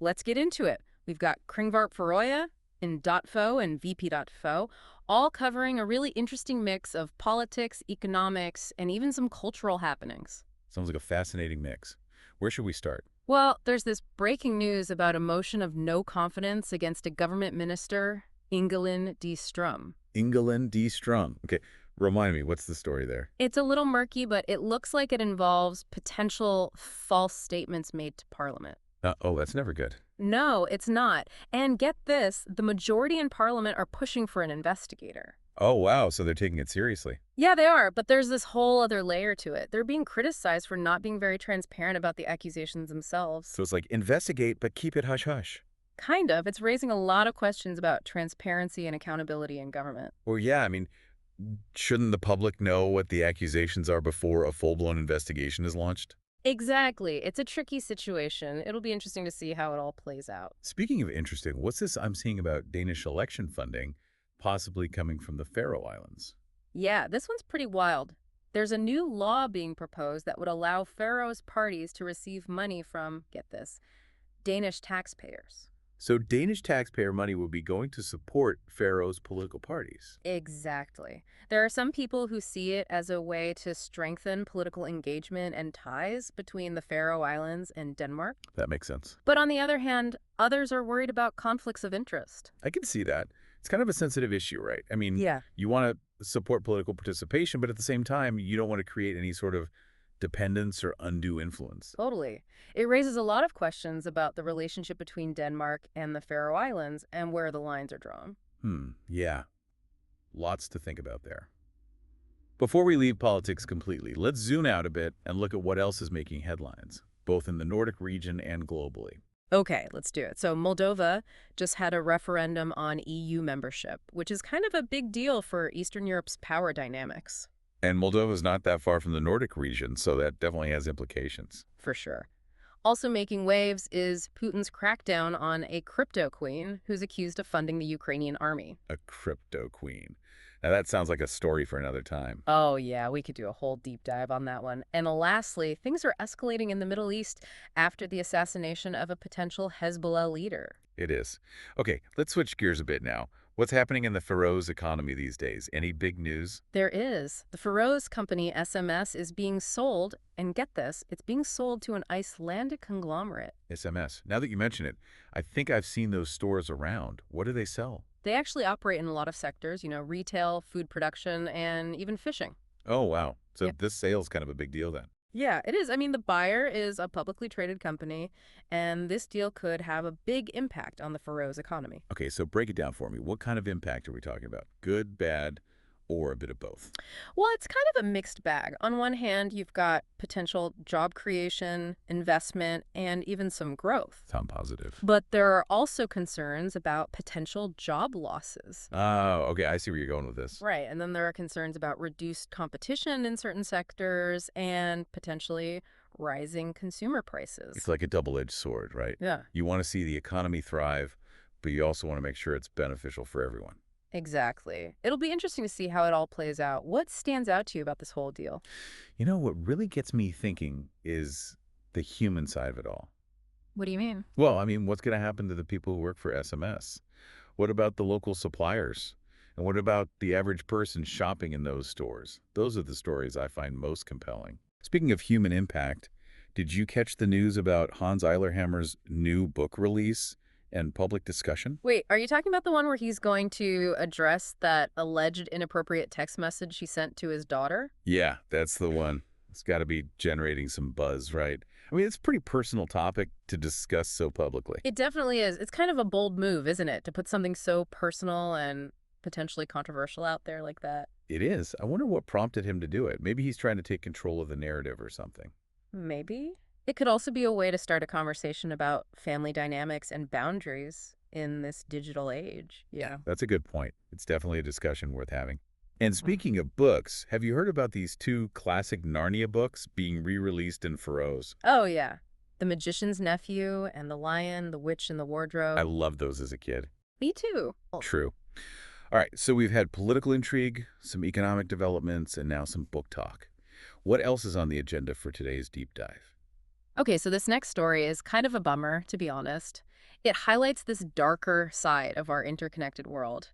Let's get into it. We've got Kringvarp Faroe in .fo and VP.fo, all covering a really interesting mix of politics, economics, and even some cultural happenings. Sounds like a fascinating mix. Where should we start? Well, there's this breaking news about a motion of no confidence against a government minister, Ingelin D. Strum. Ingelin D. Strum. Okay, remind me, what's the story there? It's a little murky, but it looks like it involves potential false statements made to Parliament. Oh, that's never good. No, it's not. And get this, the majority in Parliament are pushing for an investigator. Oh, wow, so they're taking it seriously. Yeah, they are, but there's this whole other layer to it. They're being criticized for not being very transparent about the accusations themselves. So it's like investigate, but keep it hush-hush. Kind of. It's raising a lot of questions about transparency and accountability in government. Well, yeah, I mean, shouldn't the public know what the accusations are before a full-blown investigation is launched? Exactly. It's a tricky situation. It'll be interesting to see how it all plays out. Speaking of interesting, what's this I'm seeing about Danish election funding possibly coming from the Faroe Islands? Yeah, this one's pretty wild. There's a new law being proposed that would allow Faroe's parties to receive money from, get this, Danish taxpayers. So Danish taxpayer money will be going to support Faroe's political parties. Exactly. There are some people who see it as a way to strengthen political engagement and ties between the Faroe Islands and Denmark. That makes sense. But on the other hand, others are worried about conflicts of interest. I can see that. It's kind of a sensitive issue, right? I mean, Yeah. you want to support political participation, but at the same time, you don't want to create any sort of dependence or undue influence. Totally. It raises a lot of questions about the relationship between Denmark and the Faroe Islands and where the lines are drawn. Yeah. Lots to think about there. Before we leave politics completely, let's zoom out a bit and look at what else is making headlines, both in the Nordic region and globally. Okay, let's do it. So Moldova just had a referendum on EU membership, which is kind of a big deal for Eastern Europe's power dynamics. And Moldova is not that far from the Nordic region, so that definitely has implications. For sure. Also making waves is Putin's crackdown on a crypto queen who's accused of funding the Ukrainian army. A crypto queen. Now that sounds like a story for another time. Oh, yeah, we could do a whole deep dive on that one. And lastly, things are escalating in the Middle East after the assassination of a potential Hezbollah leader. It is. Okay, let's switch gears a bit now. What's happening in the Faroes economy these days? Any big news? There is. The Faroes company SMS is being sold, and get this, it's being sold to an Icelandic conglomerate. SMS. Now that you mention it, I think I've seen those stores around. What do they sell? They actually operate in a lot of sectors, retail, food production, and even fishing. Oh, wow. So Yep. this sale's kind of a big deal then. Yeah, it is. I mean, the buyer is a publicly traded company, and this deal could have a big impact on the Faroes economy. Okay, so break it down for me. What kind of impact are we talking about? Good, bad, or a bit of both? Well, it's kind of a mixed bag. On one hand, you've got potential job creation, investment, and even some growth. Sound positive. But there are also concerns about potential job losses. Oh, okay. I see where you're going with this. Right, and then there are concerns about reduced competition in certain sectors and potentially rising consumer prices. It's like a double-edged sword, right? Yeah, You want to see the economy thrive, but you also want to make sure it's beneficial for everyone. exactly. It'll be interesting to see how it all plays out. What stands out to you about this whole deal? You know, what really gets me thinking is the human side of it all. What do you mean? Well, I mean, what's going to happen to the people who work for SMS? What about the local suppliers? And what about the average person shopping in those stores? Those are the stories I find most compelling. Speaking of human impact, did you catch the news about Hans Eilerhammer's new book release and public discussion? Wait, are you talking about the one where he's going to address that alleged inappropriate text message he sent to his daughter? Yeah, that's the one. It's got to be generating some buzz, right? I mean, it's a pretty personal topic to discuss so publicly. It definitely is. It's kind of a bold move, isn't it, to put something so personal and potentially controversial out there like that? It is. I wonder what prompted him to do it. Maybe he's trying to take control of the narrative or something. Maybe. It could also be a way to start a conversation about family dynamics and boundaries in this digital age. Yeah. That's a good point. It's definitely a discussion worth having. And speaking of books, have you heard about these two classic Narnia books being re-released in Faroes? Oh, yeah. The Magician's Nephew and The Lion, the Witch, and the Wardrobe. I loved those as a kid. Me too. True. All right, so we've had political intrigue, some economic developments, and now some book talk. What else is on the agenda for today's deep dive? Okay, so this next story is kind of a bummer, to be honest. It highlights this darker side of our interconnected world.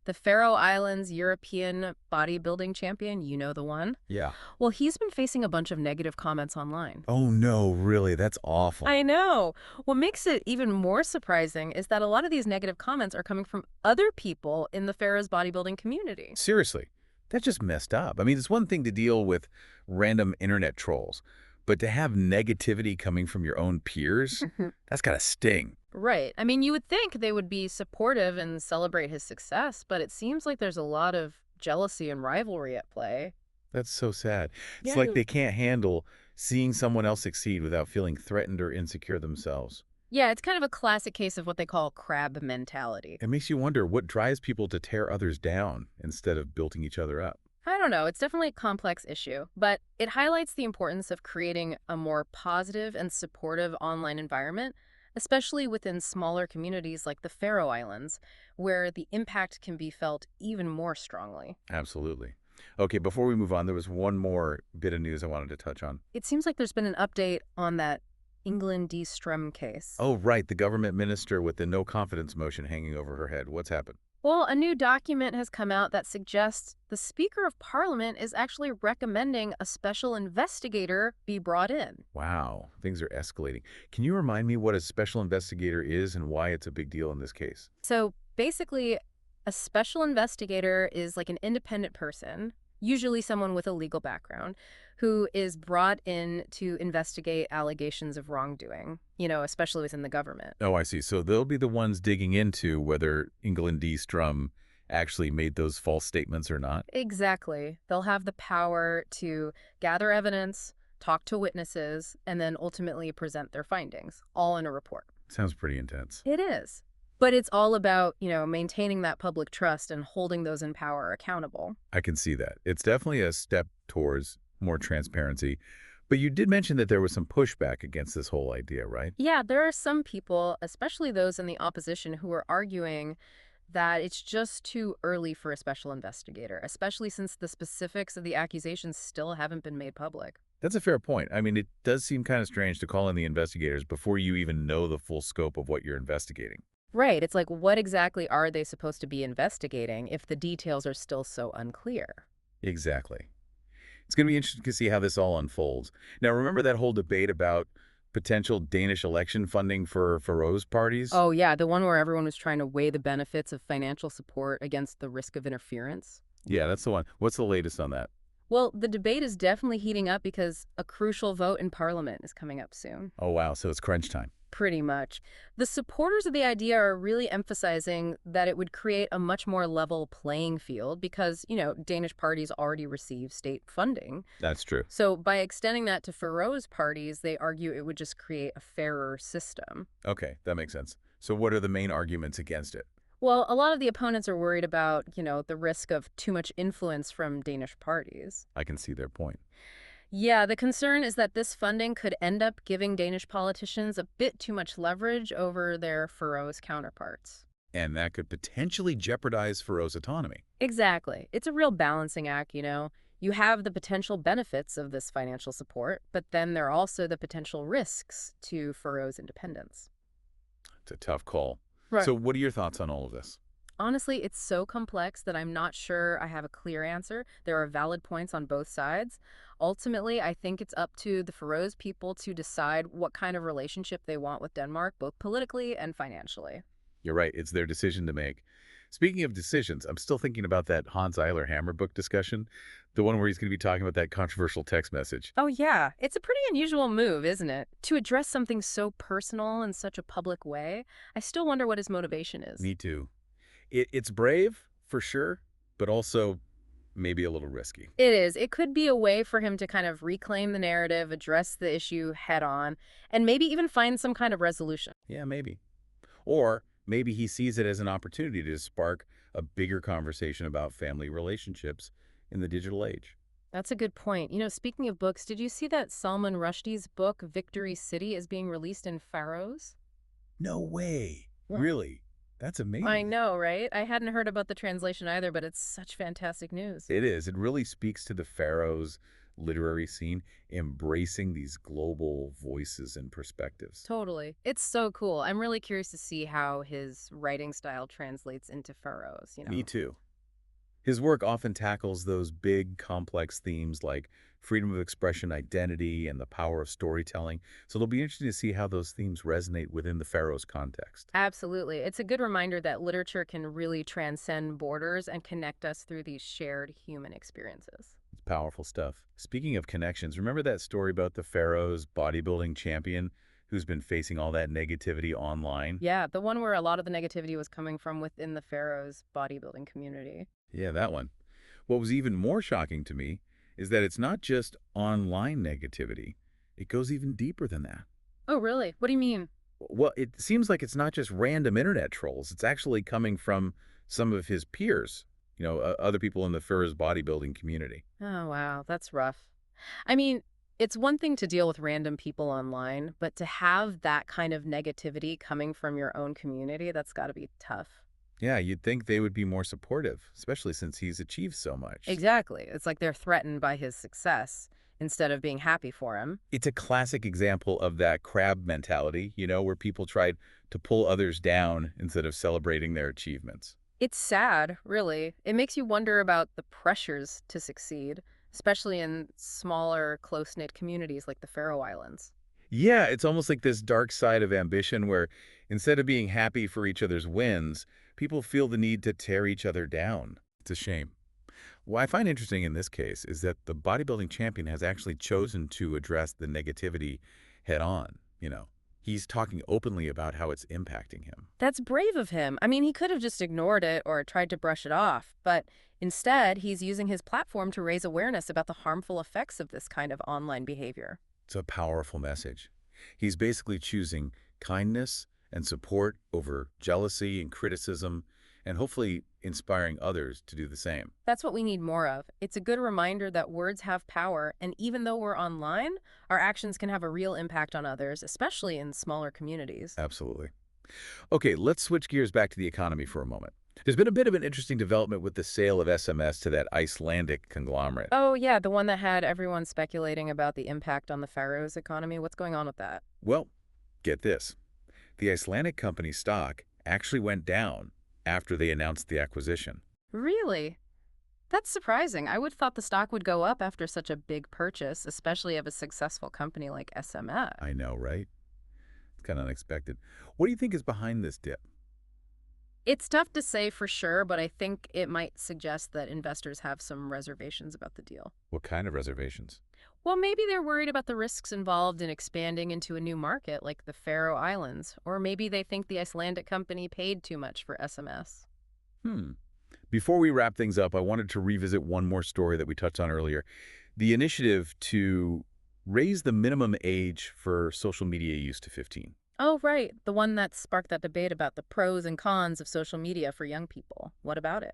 The Faroe Islands European bodybuilding champion, you know the one? Yeah. Well, he's been facing a bunch of negative comments online. Oh, no, really? That's awful. I know. What makes it even more surprising is that a lot of these negative comments are coming from other people in the Faroes bodybuilding community. Seriously, that's just messed up. I mean, it's one thing to deal with random internet trolls, but to have negativity coming from your own peers, that's gotta sting. Right. I mean, you would think they would be supportive and celebrate his success, but it seems like there's a lot of jealousy and rivalry at play. That's so sad. It's Yeah. like they can't handle seeing someone else succeed without feeling threatened or insecure themselves. Yeah, it's kind of a classic case of what they call crab mentality. It makes you wonder what drives people to tear others down instead of building each other up. I don't know, it's definitely a complex issue, but it highlights the importance of creating a more positive and supportive online environment, especially within smaller communities like the Faroe Islands, where the impact can be felt even more strongly. Absolutely. Okay, before we move on, there was one more bit of news I wanted to touch on. It seems like there's been an update on that England D. Strum case. Oh, right, the government minister with the no confidence motion hanging over her head. What's happened? Well, a new document has come out that suggests the Speaker of Parliament is actually recommending a special investigator be brought in. Wow, things are escalating. Can you remind me what a special investigator is and why it's a big deal in this case? So basically, a special investigator is like an independent person, usually someone with a legal background, who is brought in to investigate allegations of wrongdoing, especially within the government. Oh, I see. So they'll be the ones digging into whether England D. Strum actually made those false statements or not? Exactly. They'll have the power to gather evidence, talk to witnesses, and then ultimately present their findings, all in a report. Sounds pretty intense. It is. But it's all about, maintaining that public trust and holding those in power accountable. I can see that. It's definitely a step towards more transparency. But you did mention that there was some pushback against this whole idea, right? Yeah, there are some people, especially those in the opposition, who are arguing that it's just too early for a special investigator, especially since the specifics of the accusations still haven't been made public. That's a fair point. I mean, it does seem kind of strange to call in the investigators before you even know the full scope of what you're investigating. Right. It's like, what exactly are they supposed to be investigating if the details are still so unclear? Exactly. It's going to be interesting to see how this all unfolds. Now, remember that whole debate about potential Danish election funding for Faroe's parties? Oh, yeah, the one where everyone was trying to weigh the benefits of financial support against the risk of interference. Yeah, that's the one. What's the latest on that? Well, the debate is definitely heating up because a crucial vote in Parliament is coming up soon. Oh, wow. So it's crunch time. Pretty much. The supporters of the idea are really emphasizing that it would create a much more level playing field because, Danish parties already receive state funding. That's true. So by extending that to Faroese parties, they argue it would just create a fairer system. Okay, that makes sense. So what are the main arguments against it? Well, a lot of the opponents are worried about, the risk of too much influence from Danish parties. I can see their point. Yeah, the concern is that this funding could end up giving Danish politicians a bit too much leverage over their Faroese counterparts. And that could potentially jeopardize Faroe's autonomy. Exactly. It's a real balancing act. You have the potential benefits of this financial support, but then there are also the potential risks to Faroe's independence. It's a tough call. Right. So what are your thoughts on all of this? Honestly, it's so complex that I'm not sure I have a clear answer. There are valid points on both sides. Ultimately, I think it's up to the Faroese people to decide what kind of relationship they want with Denmark, both politically and financially. You're right. It's their decision to make. Speaking of decisions, I'm still thinking about that Hans Eiler Hammer book discussion, the one where he's going to be talking about that controversial text message. Oh, yeah. It's a pretty unusual move, isn't it? To address something so personal in such a public way. I still wonder what his motivation is. Me too. It's brave, for sure, but also maybe a little risky. It is. It could be a way for him to kind of reclaim the narrative, address the issue head on, and maybe even find some kind of resolution. Yeah, maybe. Or maybe he sees it as an opportunity to spark a bigger conversation about family relationships in the digital age. That's a good point. Speaking of books, did you see that Salman Rushdie's book, Victory City, is being released in Faroes? No way. Yeah. Really? That's I amazing. know, right? I hadn't heard about the translation either, but it's such fantastic news. It is. It really speaks to the Faroes, literary scene, embracing these global voices and perspectives. Totally. It's so cool. I'm really curious to see how his writing style translates into Faroes. Me too. His work often tackles those big, complex themes like freedom of expression, identity, and the power of storytelling. So it'll be interesting to see how those themes resonate within the Pharaoh's context. Absolutely. It's a good reminder that literature can really transcend borders and connect us through these shared human experiences. It's powerful stuff. Speaking of connections, remember that story about the Pharaoh's bodybuilding champion who's been facing all that negativity online? Yeah, the one where a lot of the negativity was coming from within the Faroes bodybuilding community. Yeah, that one. What was even more shocking to me is that it's not just online negativity. It goes even deeper than that. Oh, really? What do you mean? Well, it seems like it's not just random internet trolls. It's actually coming from some of his peers, other people in the Fur's bodybuilding community. Oh, wow, that's rough. I mean, it's one thing to deal with random people online, but to have that kind of negativity coming from your own community, that's got to be tough. Yeah, you'd think they would be more supportive, especially since he's achieved so much. Exactly. It's like they're threatened by his success instead of being happy for him. It's a classic example of that crab mentality, where people try to pull others down instead of celebrating their achievements. It's sad, really. It makes you wonder about the pressures to succeed, especially in smaller, close-knit communities like the Faroe Islands. Yeah, it's almost like this dark side of ambition where instead of being happy for each other's wins, people feel the need to tear each other down. It's a shame. What I find interesting in this case is that the bodybuilding champion has actually chosen to address the negativity head on. He's talking openly about how it's impacting him. That's brave of him. I mean, he could have just ignored it or tried to brush it off, but instead, he's using his platform to raise awareness about the harmful effects of this kind of online behavior. It's a powerful message. He's basically choosing kindness and support over jealousy and criticism, and hopefully inspiring others to do the same. That's what we need more of. It's a good reminder that words have power, and even though we're online, our actions can have a real impact on others, especially in smaller communities. Absolutely. Okay, let's switch gears back to the economy for a moment. There's been a bit of an interesting development with the sale of SMS to that Icelandic conglomerate. Oh, yeah, the one that had everyone speculating about the impact on the Faroes economy. What's going on with that? Well, get this. The Icelandic company's stock actually went down after they announced the acquisition. Really? That's surprising. I would have thought the stock would go up after such a big purchase, especially of a successful company like SMS. I know, right? It's kind of unexpected. What do you think is behind this dip? It's tough to say for sure, but I think it might suggest that investors have some reservations about the deal. What kind of reservations? Well, maybe they're worried about the risks involved in expanding into a new market like the Faroe Islands, or maybe they think the Icelandic company paid too much for SMS. Hmm. Before we wrap things up, I wanted to revisit one more story that we touched on earlier. The initiative to raise the minimum age for social media use to 15. Oh, right, the one that sparked that debate about the pros and cons of social media for young people. What about it?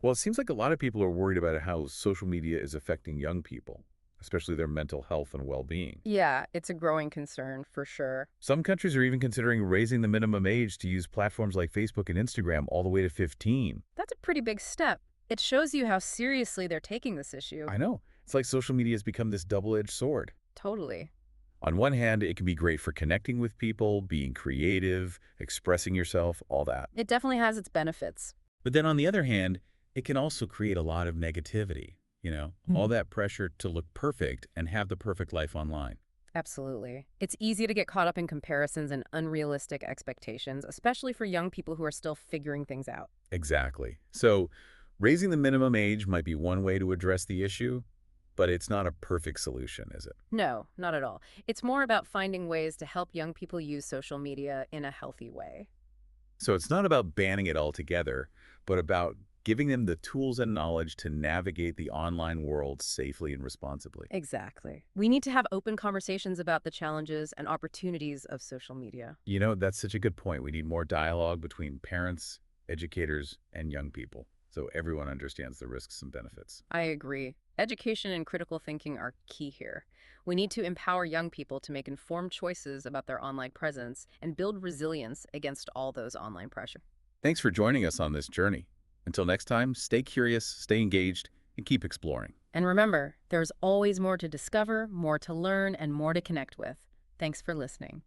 Well, it seems like a lot of people are worried about how social media is affecting young people, especially their mental health and well-being. Yeah, it's a growing concern for sure. Some countries are even considering raising the minimum age to use platforms like Facebook and Instagram all the way to 15. That's a pretty big step. It shows you how seriously they're taking this issue. I know. It's like social media has become this double-edged sword. Totally. On one hand, it can be great for connecting with people, being creative, expressing yourself, all that. It definitely has its benefits. But then on the other hand, it can also create a lot of negativity, all that pressure to look perfect and have the perfect life online. Absolutely. It's easy to get caught up in comparisons and unrealistic expectations, especially for young people who are still figuring things out. Exactly. So raising the minimum age might be one way to address the issue, but it's not a perfect solution, is it? No, not at all. It's more about finding ways to help young people use social media in a healthy way. So it's not about banning it altogether, but about giving them the tools and knowledge to navigate the online world safely and responsibly. Exactly. We need to have open conversations about the challenges and opportunities of social media. That's such a good point. We need more dialogue between parents, educators, and young people, so everyone understands the risks and benefits. I agree. Education and critical thinking are key here. We need to empower young people to make informed choices about their online presence and build resilience against all those online pressure. Thanks for joining us on this journey. Until next time, stay curious, stay engaged, and keep exploring. And remember, there's always more to discover, more to learn, and more to connect with. Thanks for listening.